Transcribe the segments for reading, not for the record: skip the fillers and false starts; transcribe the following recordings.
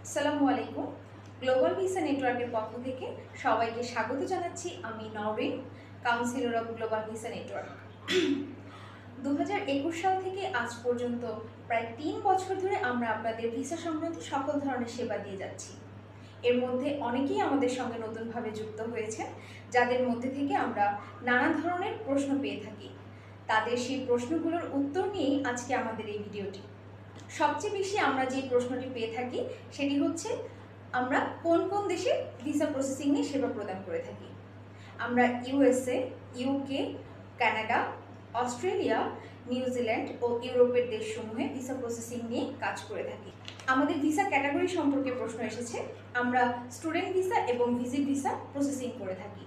আসসালামু আলাইকুম। Global visa নেটওয়ার্কের পক্ষ থেকে সবাইকে স্বাগত জানাচ্ছি। আমি Nowrin, councillor of global visa network. 2021 সাল থেকে আজ পর্যন্ত প্রায় 3 বছর ধরে আমরা আপনাদের ভিসা সংক্রান্ত সকল ধরনের সেবা দিয়ে যাচ্ছি। এর মধ্যে অনেকেই আমাদের সঙ্গে নতুনভাবে যুক্ত হয়েছে, যাদের মধ্যে থেকে আমরা নানা ধরনের প্রশ্ন পেয়ে থাকি। তাদের সেই প্রশ্নগুলোর উত্তর নিয়েই আজকে আমাদের এই ভিডিওটি। সবচেয়ে বেশি আমরা যে প্রশ্নটি পেয়ে থাকি সেটি হচ্ছে, আমরা কোন কোন দেশে ভিসা প্রসেসিং নিয়ে সেবা প্রদান করে থাকি। আমরা USA, UK, Canada, Australia, New Zealand ও ইউরোপের দেশসমূহে ভিসা প্রসেসিং নিয়ে কাজ করে থাকি। আমাদের ভিসা ক্যাটাগরি সম্পর্কে প্রশ্ন এসেছে। আমরা স্টুডেন্ট ভিসা এবং ভিজিট ভিসা প্রসেসিং করে থাকি।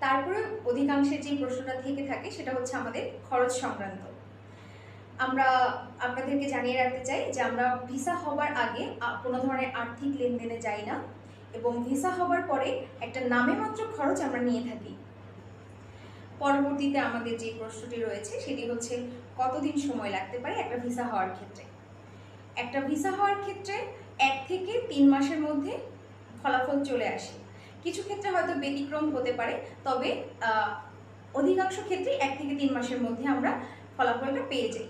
তারপরে অধিকাংশের যে প্রশ্নটা থেকে থাকে সেটা হচ্ছে আমাদের খরচ সংক্রান্ত। আমরা আপনাদেরকে জানিয়ে রাখতে চাই যে আমরা ভিসা হবার আগে কোনো ধরনের আর্থিক লেনদেনে যাই না, এবং ভিসা হবার পরে একটা নামে মাত্র খরচ আমরা নিয়ে থাকি। পরবর্তীতে আমাদের যে প্রশ্নটি রয়েছে সেটি হচ্ছে, কতদিন সময় লাগতে পারে একটা ভিসা হওয়ার ক্ষেত্রে। একটা ভিসা হওয়ার ক্ষেত্রে 1 থেকে 3 মাসের মধ্যে ফলাফল চলে আসে। কিছু ক্ষেত্রে হয়তো ব্যতিক্রম হতে পারে, তবে অধিকাংশ ক্ষেত্রে 1 থেকে 3 মাসের মধ্যে আমরা ফলাফলটা পেয়ে যাই।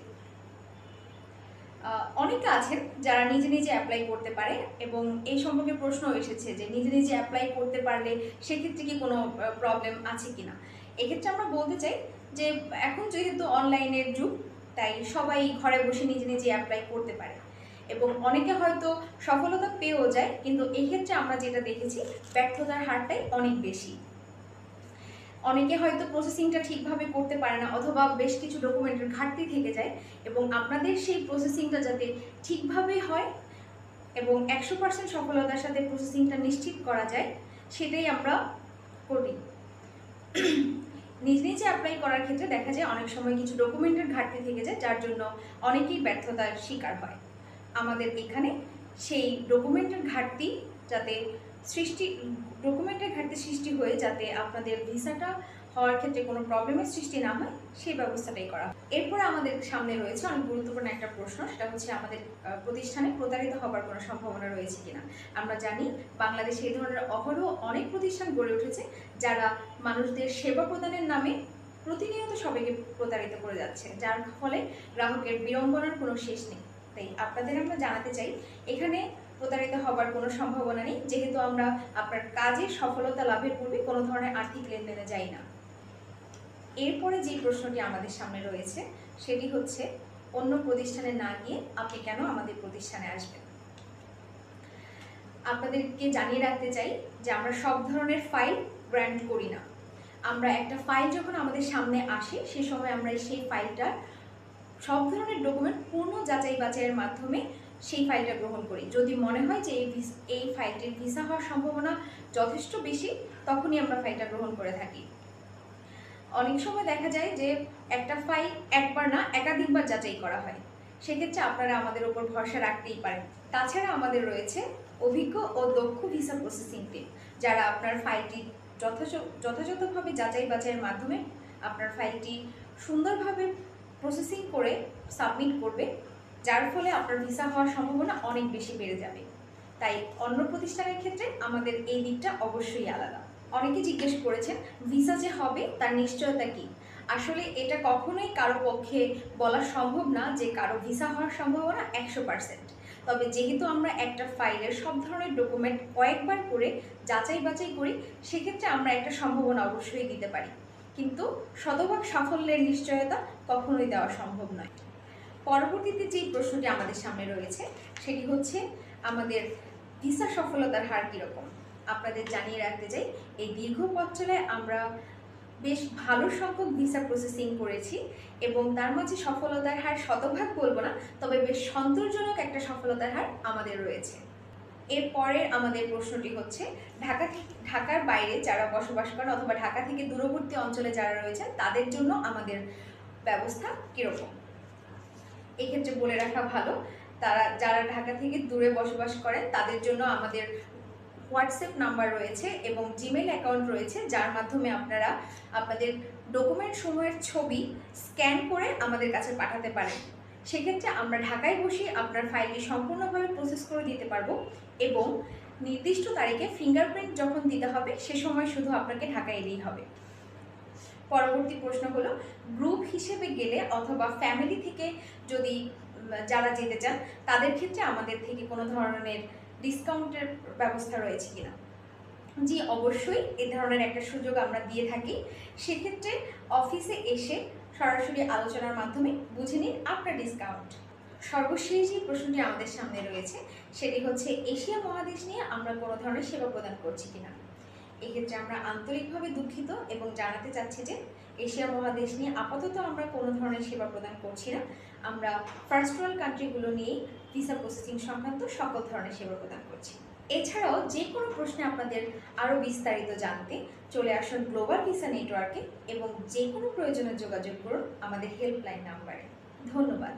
অনেকে আছেন যারা নিজে নিজে অ্যাপ্লাই করতে পারে, এবং এই সম্পর্কে প্রশ্ন এসেছে যে নিজে নিজে অ্যাপ্লাই করতে পারলে সেক্ষেত্রে কি কোনো প্রবলেম আছে কিনা। এক্ষেত্রে আমরা বলতে চাই যে এখন যেহেতু অনলাইনের যুগ, তাই সবাই ঘরে বসে নিজে নিজে অ্যাপ্লাই করতে পারে, এবং অনেকে হয়তো সফলতা পেয়েও যায়। কিন্তু এক্ষেত্রে আমরা যেটা দেখেছি, ব্যর্থতার হারটাই অনেক বেশি। অনেকে হয়তো প্রসেসিংটা ঠিকভাবে করতে পারে না, অথবা বেশ কিছু ডকুমেন্টের ঘাটতি থেকে যায়, এবং আপনাদের সেই প্রসেসিংটা যাতে ঠিকভাবে হয় এবং 100% সফলতার সাথে প্রসেসিংটা নিশ্চিত করা যায়, সেটাই আমরা করি। নিজ নিজে অ্যাপ্লাই করার ক্ষেত্রে দেখা যায় অনেক সময় কিছু ডকুমেন্টের ঘাটতি থেকে যায়, যার জন্য অনেকেই ব্যর্থতার শিকার হয়। আমাদের এখানে সেই ডকুমেন্টের ঘাটতি সৃষ্টি হয়ে যাতে আপনাদের ভিসাটা হওয়ার ক্ষেত্রে কোনো প্রবলেমের সৃষ্টি না হয়, সেই ব্যবস্থাটাই করা। এরপর আমাদের সামনে রয়েছে অনেক গুরুত্বপূর্ণ একটা প্রশ্ন, সেটা হচ্ছে আমাদের প্রতিষ্ঠানে প্রতারিত হবার কোনো সম্ভাবনা রয়েছে কিনা। আমরা জানি বাংলাদেশে এই ধরনের অহরহ অনেক প্রতিষ্ঠান গড়ে উঠেছে, যারা মানুষদের সেবা প্রদানের নামে প্রতিনিয়ত সবাইকে প্রতারিত করে যাচ্ছে, যার ফলে গ্রাহকের বিড়ম্বনার কোনো শেষ নেই। তাই আপনাদের আমরা জানাতে চাই, এখানে প্রতারিত হবার কোনো সম্ভাবনা নেই, যেহেতু আমরা আপনার কাজের সফলতা লাভের পূর্বে কোনো ধরনের আর্থিক লেনদেনে যাই না। এরপরে যে প্রশ্নটি আমাদের সামনে রয়েছে সেটি হচ্ছে, অন্য প্রতিষ্ঠানে না গিয়ে আপনি কেন আমাদের প্রতিষ্ঠানে আসবেন। আপনাদেরকে জানিয়ে রাখতে চাই যে আমরা সব ধরনের ফাইল গ্র্যান্ট করি না। আমরা একটা ফাইল যখন আমাদের সামনে আসে, সে সময় আমরা সেই ফাইলটার সব ধরনের ডকুমেন্ট পূর্ণ যাচাই বাছাইয়ের মাধ্যমে সেই ফাইলটা গ্রহণ করি। যদি মনে হয় যে এই ফাইলটির ভিসা হওয়ার সম্ভাবনা যথেষ্ট বেশি, তখনই আমরা ফাইলটা গ্রহণ করে থাকি। অনেক সময় দেখা যায় যে একটা ফাইল একবার না একাধিকবার যাচাই করা হয়, সেক্ষেত্রে আপনারা আমাদের উপর ভরসা রাখতেই পারেন। তাছাড়া আমাদের রয়েছে অভিজ্ঞ ও দক্ষ ভিসা প্রসেসিং টিম, যারা আপনার ফাইলটি যথাযথভাবে যাচাই বাছাইয়ের মাধ্যমে আপনার ফাইলটি সুন্দরভাবে প্রসেসিং করে সাবমিট করবে, যার ফলে আপনার ভিসা হওয়ার সম্ভাবনা অনেক বেশি বেড়ে যাবে। তাই অন্য প্রতিষ্ঠানের ক্ষেত্রে আমাদের এই দিকটা অবশ্যই আলাদা। অনেকে জিজ্ঞেস করেছেন, ভিসা যে হবে তার নিশ্চয়তা কি। আসলে এটা কখনোই কারো পক্ষে বলা সম্ভব না যে কারো ভিসা হওয়ার সম্ভাবনা 100%। তবে যেহেতু আমরা একটা ফাইলের সব ধরনের ডকুমেন্ট কয়েকবার করে যাচাই বাছাই করি, সেক্ষেত্রে আমরা একটা সম্ভাবনা অবশ্যই দিতে পারি, কিন্তু শতভাগ সাফল্যের নিশ্চয়তা কখনোই দেওয়া সম্ভব নয়। পরবর্তীতে যে প্রশ্নটি আমাদের সামনে রয়েছে সেটি হচ্ছে, আমাদের ভিসা সফলতার হার কীরকম। আপনাদের জানিয়ে রাখতে চাই, এই দীর্ঘ পথ চলায় আমরা বেশ ভালো সংখ্যক ভিসা প্রসেসিং করেছি, এবং তার মাঝে সফলতার হার শতভাগ বলবো না, তবে বেশ সন্তোষজনক একটা সফলতার হার আমাদের রয়েছে। এরপরের আমাদের প্রশ্নটি হচ্ছে, ঢাকার বাইরে যারা বসবাস করেন অথবা ঢাকা থেকে দূরবর্তী অঞ্চলে যারা রয়েছেন, তাদের জন্য আমাদের ব্যবস্থা কীরকম। এক্ষেত্রে বলে রাখা ভালো, যারা ঢাকা থেকে দূরে বসবাস করেন তাদের জন্য আমাদের হোয়াটসঅ্যাপ নাম্বার রয়েছে এবং জিমেইল অ্যাকাউন্ট রয়েছে, যার মাধ্যমে আপনারা আপনাদের ডকুমেন্ট সমূহের ছবি স্ক্যান করে আমাদের কাছে পাঠাতে পারেন। সেক্ষেত্রে আমরা ঢাকায় বসে আপনার ফাইলটি সম্পূর্ণভাবে প্রসেস করে দিতে পারবো এবং নির্দিষ্ট তারিখে ফিঙ্গারপ্রিন্ট যখন দিতে হবে সে সময় শুধু আপনাকে ঢাকায় এলেই হবে। পরবর্তী প্রশ্ন হলো, গ্রুপ হিসেবে গেলে অথবা ফ্যামিলি থেকে যদি যারা যেতে চান তাদের ক্ষেত্রে আমাদের থেকে কোনো ধরনের ডিসকাউন্টের ব্যবস্থা রয়েছে কিনা? জি, অবশ্যই এ ধরনের একটা সুযোগ আমরা দিয়ে থাকি। সেক্ষেত্রে অফিসে এসে সরাসরি আলোচনার মাধ্যমে বুঝে নিন আপনার ডিসকাউন্ট। সর্বশেষ যে প্রশ্নটি আমাদের সামনে রয়েছে সেটি হচ্ছে, এশিয়া মহাদেশ নিয়ে আমরা কোনো ধরনের সেবা প্রদান করছি কিনা। এক্ষেত্রে আমরা আন্তরিকভাবে দুঃখিত এবং জানাতে চাচ্ছি যে এশিয়া মহাদেশ নিয়ে আপাতত আমরা কোনো ধরনের সেবা প্রদান করছি না। আমরা ফার্স্ট ওয়ার্ল্ড কান্ট্রিগুলো নিয়েই ভিসা প্রসেসিং সংক্রান্ত সকল ধরনের সেবা প্রদান করছি। এছাড়াও যে কোনো প্রশ্নে আপনাদের আরও বিস্তারিত জানতে চলে আসুন গ্লোবাল ভিসা নেটওয়ার্কে এবং যে কোনো প্রয়োজনে যোগাযোগ করুন আমাদের হেল্পলাইন নাম্বারে। ধন্যবাদ।